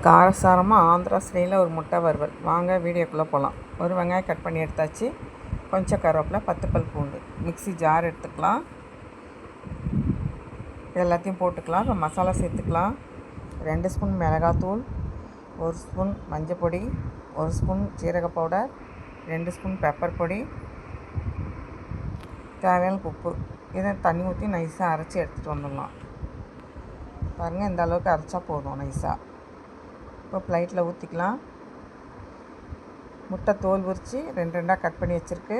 காரசாரமாக ஆந்திரா ஸ்டைலில் ஒரு முட்டை வறுவல். வாங்க வீடியோக்குள்ளே போகலாம். ஒரு வெங்காயம் கட் பண்ணி எடுத்தாச்சு. கொஞ்சம் கருவேப்பிலை, 10 பல் பூண்டு. மிக்ஸி ஜார் எடுத்துக்கலாம். எல்லாத்தையும் போட்டுக்கலாம். இப்போ மசாலா சேர்த்துக்கலாம். 2 ஸ்பூன் மிளகாத்தூள், 1 ஸ்பூன் மஞ்சள் பொடி, 1 ஸ்பூன் சீரக பவுடர், 2 ஸ்பூன் பெப்பர் பொடி, தேவையான உப்பு. இதை தண்ணி ஊற்றி நைஸாக அரைச்சி எடுத்துகிட்டு வந்துடலாம். பாருங்கள், இந்த அளவுக்கு அரைச்சா போதும் நைஸாக. இப்போ ப்ளைட்டில் ஊற்றிக்கலாம். முட்டை தோல் உரித்து 2 கட் பண்ணி வச்சுருக்கு.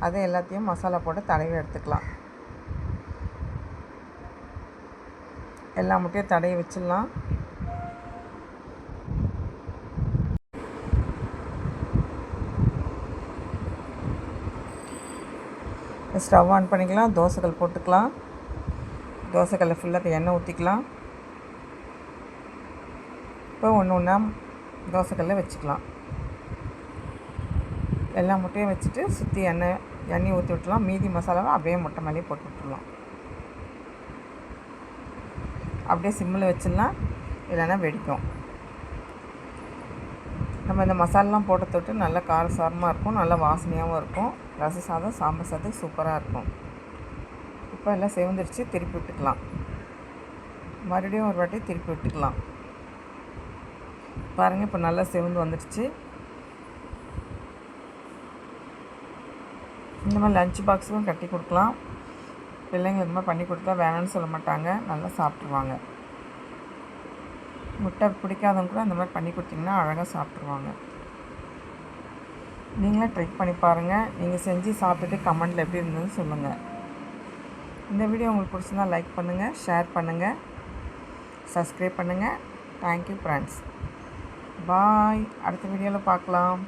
அதை எல்லாத்தையும் மசாலா போட்டு தடவி எடுத்துக்கலாம். எல்லா முட்டையும் தடவி வச்சிடலாம். ஸ்டவ் ஆன் பண்ணிக்கலாம். தோசைக்கல் போட்டுக்கலாம். தோசைக்கல்லை ஃபுல்லாக எண்ணெய் ஊற்றிக்கலாம். இப்போ ஒன்று ஒன்றா தோசைக்கல்லை வச்சுக்கலாம். எல்லா முட்டையும் வச்சுட்டு சுற்றி எண்ணெய் ஊற்றி விட்டுலாம். மீதி மசாலாவை அப்படியே முட்டை மேலேயே போட்டு விட்டுடலாம். அப்படியே சிம்மில் வச்சிடலாம், இல்லைன்னா வெடிக்கும். நம்ம இந்த மசாலாலாம் போட்டு தொட்டு நல்லா காரசாரமாக இருக்கும், நல்லா வாசனையாகவும் இருக்கும். ரச சாதம், சாம்பார் சாதம் சூப்பராக இருக்கும். இப்போ எல்லாம் செவந்துருச்சு. திருப்பி விட்டுக்கலாம். மறுபடியும் ஒரு வாட்டி திருப்பி விட்டுக்கலாம். பாருங்கள், இப்போ நல்லா செவந்து வந்துடுச்சு. இந்த மாதிரி லஞ்ச் பாக்ஸுக்கும் கட்டி கொடுக்கலாம். பிள்ளைங்க இது மாதிரி பண்ணி கொடுத்தா வேணான்னு சொல்ல மாட்டாங்க, நல்லா சாப்பிட்ருவாங்க. முட்டை பிடிக்காதவங்க கூட அந்த மாதிரி பண்ணி கொடுத்திங்கன்னா அழகாக சாப்பிட்ருவாங்க. நீங்களே ட்ரை பண்ணி பாருங்கள். நீங்கள் செஞ்சு சாப்பிட்டுட்டு கமெண்டில் எப்படி இருந்ததுன்னு சொல்லுங்கள். இந்த வீடியோ உங்களுக்கு பிடிச்சிருந்தா லைக் பண்ணுங்கள், ஷேர் பண்ணுங்கள், சப்ஸ்கிரைப் பண்ணுங்கள். Thank you friends. பாய். அடுத்த வீடியோவில் பார்க்கலாம்.